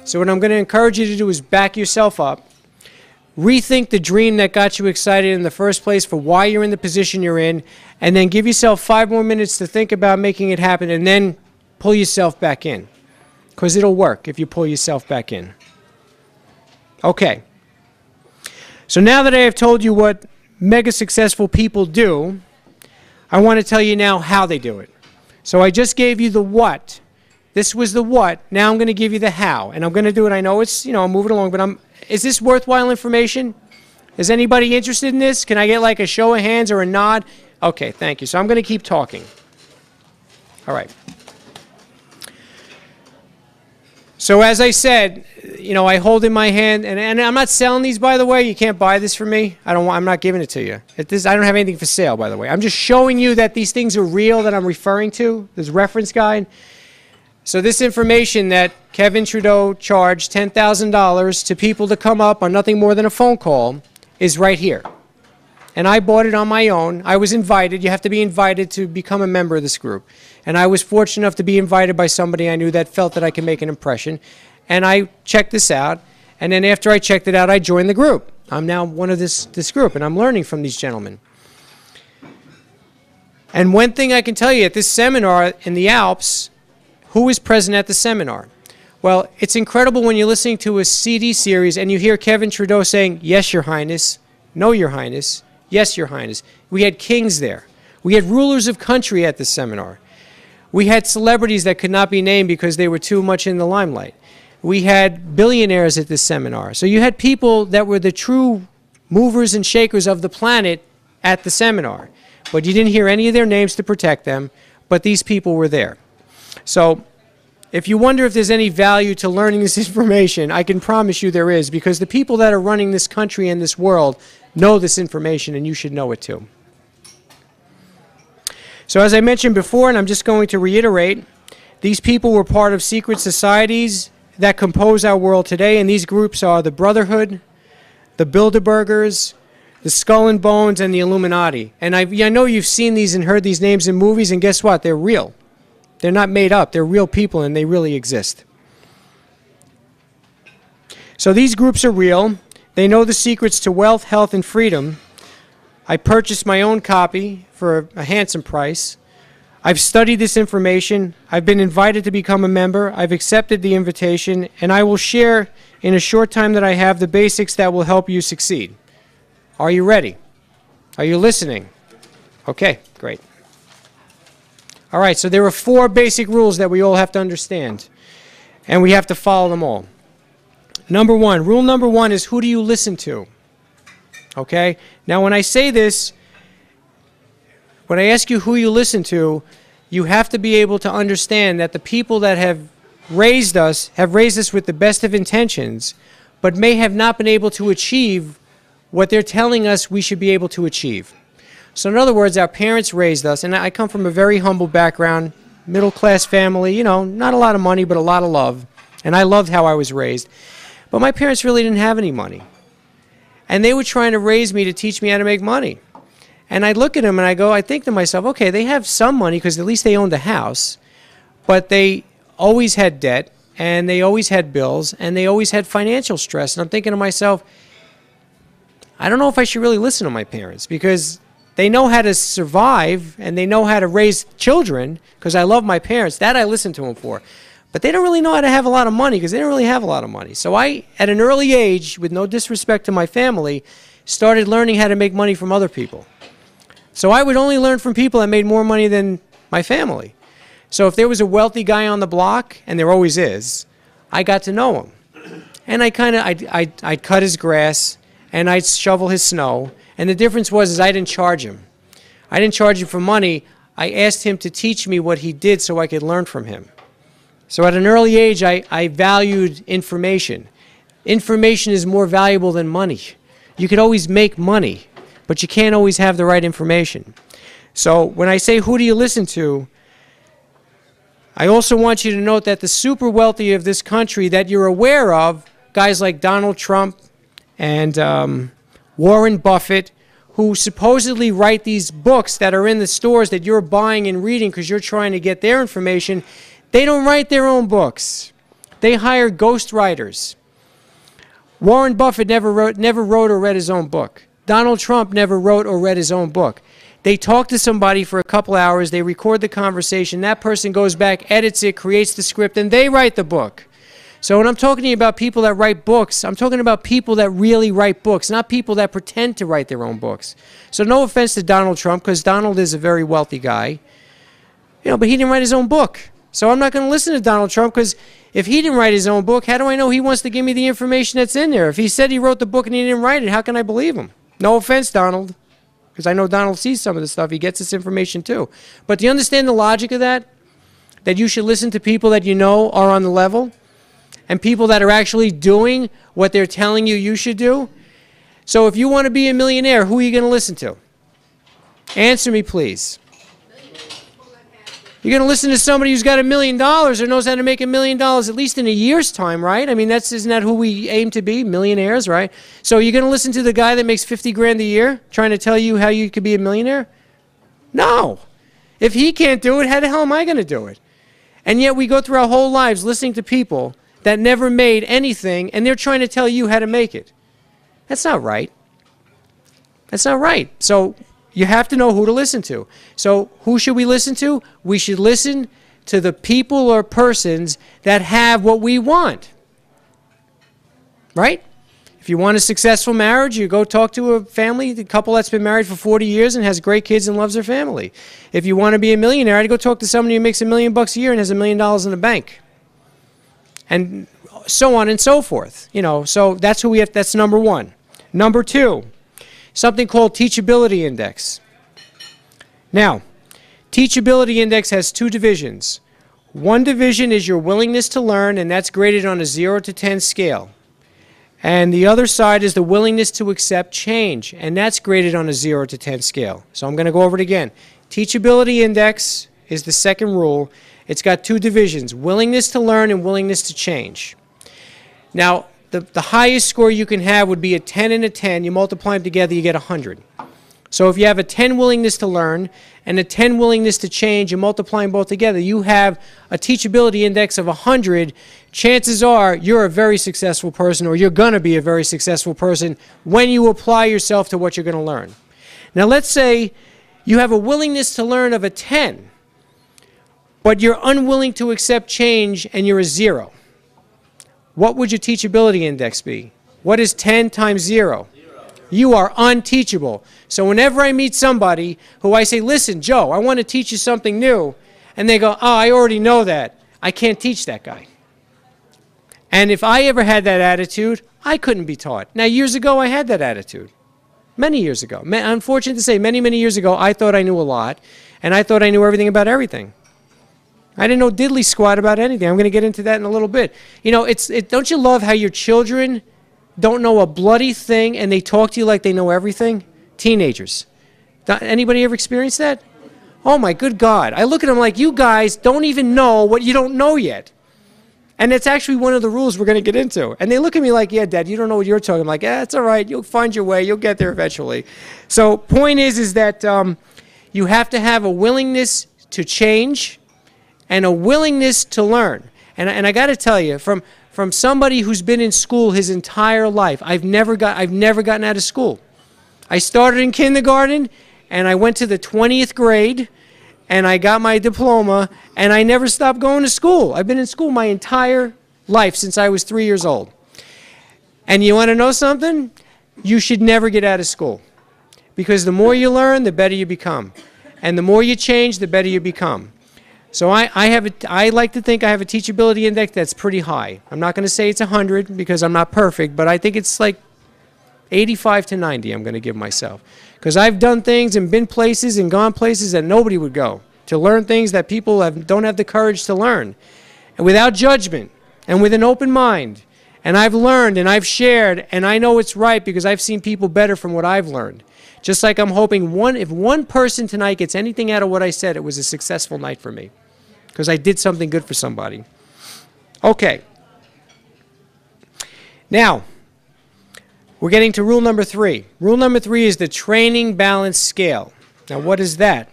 So what I'm going to encourage you to do is back yourself up. Rethink the dream that got you excited in the first place for why you're in the position you're in, and then give yourself 5 more minutes to think about making it happen, and then pull yourself back in. Because it'll work if you pull yourself back in. Okay. So now that I have told you what mega successful people do, I want to tell you now how they do it. So I just gave you the what. This was the what. Now I'm going to give you the how. And I'm going to do it. I know it's, I'm moving along, but is this worthwhile information? Is anybody interested in this? Can I get like a show of hands or a nod? Okay, thank you. So I'm going to keep talking. All right. So as I said, I hold in my hand, and I'm not selling these, by the way. You can't buy this from me. I'm not giving it to you. I don't have anything for sale, by the way. I'm just showing you that these things are real that I'm referring to. This reference guide. So this information that Kevin Trudeau charged $10,000 to people to come up on nothing more than a phone call is right here. And I bought it on my own. I was invited. You have to be invited to become a member of this group. And I was fortunate enough to be invited by somebody I knew that felt that I could make an impression. And I checked this out. And then after I checked it out, I joined the group. I'm now one of this group, and I'm learning from these gentlemen. And one thing I can tell you, at this seminar in the Alps, who was present at the seminar? Well, it's incredible when you're listening to a CD series and you hear Kevin Trudeau saying, "Yes, Your Highness," "No, Your Highness," "Yes, Your Highness." We had kings there. We had rulers of country at the seminar. We had celebrities that could not be named because they were too much in the limelight. We had billionaires at this seminar. So you had people that were the true movers and shakers of the planet at the seminar. But you didn't hear any of their names to protect them, but these people were there. So if you wonder if there's any value to learning this information, I can promise you there is, because the people that are running this country and this world know this information, and you should know it too. So as I mentioned before, and I'm just going to reiterate, these people were part of secret societies that compose our world today, and these groups are the Brotherhood, the Bilderbergers, the Skull and Bones, and the Illuminati. And I know you've seen these and heard these names in movies, and guess what? They're real. They're not made up. They're real people, and they really exist. So these groups are real. They know the secrets to wealth, health, and freedom. I purchased my own copy for a handsome price. I've studied this information. I've been invited to become a member. I've accepted the invitation, and I will share in a short time that I have the basics that will help you succeed. Are you ready? Are you listening? Okay, great. All right, so there are 4 basic rules that we all have to understand, and we have to follow them all. Rule number one is, who do you listen to? Okay? Now, when I say this, when I ask you who you listen to, you have to be able to understand that the people that have raised us with the best of intentions, but may have not been able to achieve what they're telling us we should be able to achieve. So in other words, our parents raised us, and I come from a very humble background, middle-class family, not a lot of money, but a lot of love. And I loved how I was raised. But my parents really didn't have any money. And they were trying to raise me to teach me how to make money. And I look at them and I think to myself, okay, they have some money because at least they owned a house, but they always had debt, and they always had bills, and they always had financial stress. And I'm thinking to myself, I don't know if I should really listen to my parents, because they know how to survive and they know how to raise children, because I love my parents. That I listen to them for. But they don't really know how to have a lot of money, because they don't really have a lot of money. So I, at an early age, with no disrespect to my family, started learning how to make money from other people. So I would only learn from people that made more money than my family. So if there was a wealthy guy on the block, and there always is, I got to know him. And I'd cut his grass, and I'd shovel his snow. And the difference was I didn't charge him. I didn't charge him for money. I asked him to teach me what he did so I could learn from him. So at an early age, I valued information. Information is more valuable than money. You could always make money, but you can't always have the right information. So when I say who do you listen to, I also want you to note that the super wealthy of this country that you're aware of, guys like Donald Trump and Warren Buffett, who supposedly write these books that are in the stores that you're buying and reading because you're trying to get their information, they don't write their own books. They hire ghost writers. Warren Buffett never wrote or read his own book. Donald Trump never wrote or read his own book. They talk to somebody for a couple hours, they record the conversation, that person goes back, edits it, creates the script, and they write the book. So when I'm talking to you about people that write books, I'm talking about people that really write books, not people that pretend to write their own books. So no offense to Donald Trump, because Donald is a very wealthy guy, but he didn't write his own book. So I'm not going to listen to Donald Trump, because if he didn't write his own book, how do I know he wants to give me the information that's in there? If he said he wrote the book and he didn't write it, how can I believe him? No offense, Donald, because I know Donald sees some of the stuff. He gets this information too. But do you understand the logic of that? That you should listen to people that you know are on the level? And people that are actually doing what they're telling you you should do? So if you want to be a millionaire, who are you going to listen to? Answer me, please. You're going to listen to somebody who's got $1 million or knows how to make $1 million at least in a year's time, right? I mean, isn't that who we aim to be? Millionaires, right? So you're going to listen to the guy that makes 50 grand a year trying to tell you how you could be a millionaire? No. If he can't do it, how the hell am I going to do it? And yet we go through our whole lives listening to people that never made anything, and they're trying to tell you how to make it. That's not right. That's not right. So you have to know who to listen to. So who should we listen to? We should listen to the people or persons that have what we want. Right? If you want a successful marriage, you go talk to a family, the couple that's been married for 40 years and has great kids and loves their family. If you want to be a millionaire, I'd go talk to somebody who makes $1 million a year and has $1 million in the bank. And so on and so forth. So that's who we have. That's number one. Number two, something called teachability index. Now, teachability index has two divisions. One division is your willingness to learn, and that's graded on a 0 to 10 scale. And the other side is the willingness to accept change, and that's graded on a 0 to 10 scale. So I'm going to go over it again. Teachability index is the second rule. It's got two divisions, willingness to learn and willingness to change. Now, the highest score you can have would be a 10 and a 10. You multiply them together, you get 100. So if you have a 10 willingness to learn and a 10 willingness to change, and multiply them both together, you have a teachability index of 100. Chances are you're a very successful person, or you're going to be a very successful person when you apply yourself to what you're going to learn. Now, let's say you have a willingness to learn of a 10. But you're unwilling to accept change and you're a 0. What would your teachability index be? What is 10 times 0? 0. You are unteachable. So whenever I meet somebody who I say, listen, Joe, I want to teach you something new, and they go, oh, I already know that, I can't teach that guy. And if I ever had that attitude, I couldn't be taught. Now, years ago, I had that attitude. Many years ago. I'm fortunate to say many, many years ago, I thought I knew a lot, and I thought I knew everything about everything. I didn't know diddly squat about anything. I'm going to get into that in a little bit. Don't you love how your children don't know a bloody thing and they talk to you like they know everything? Teenagers. Anybody ever experienced that? Oh my good God. I look at them like, you guys don't even know what you don't know yet. And it's actually one of the rules we're going to get into. And they look at me like, yeah, Dad, you don't know what you're talking about. I'm like, it's all right. You'll find your way. You'll get there eventually. So point is that you have to have a willingness to change and a willingness to learn. And I got to tell you, from somebody who's been in school his entire life, I've never gotten out of school. I started in kindergarten, and I went to the 20th grade, and I got my diploma, and I never stopped going to school. I've been in school my entire life since I was 3 years old. And you want to know something? You should never get out of school. Because the more you learn, the better you become. And the more you change, the better you become. So I like to think I have a teachability index that's pretty high. I'm not going to say it's 100 because I'm not perfect, but I think it's like 85 to 90 I'm going to give myself. Because I've done things and been places and gone places that nobody would go, to learn things that people don't have the courage to learn. And without judgment and with an open mind. And I've learned and I've shared, and I know it's right because I've seen people better from what I've learned. Just like I'm hoping if one person tonight gets anything out of what I said, it was a successful night for me. Because I did something good for somebody. Okay. Now, we're getting to rule number 3. Rule number 3 is the training balance scale. Now, what is that?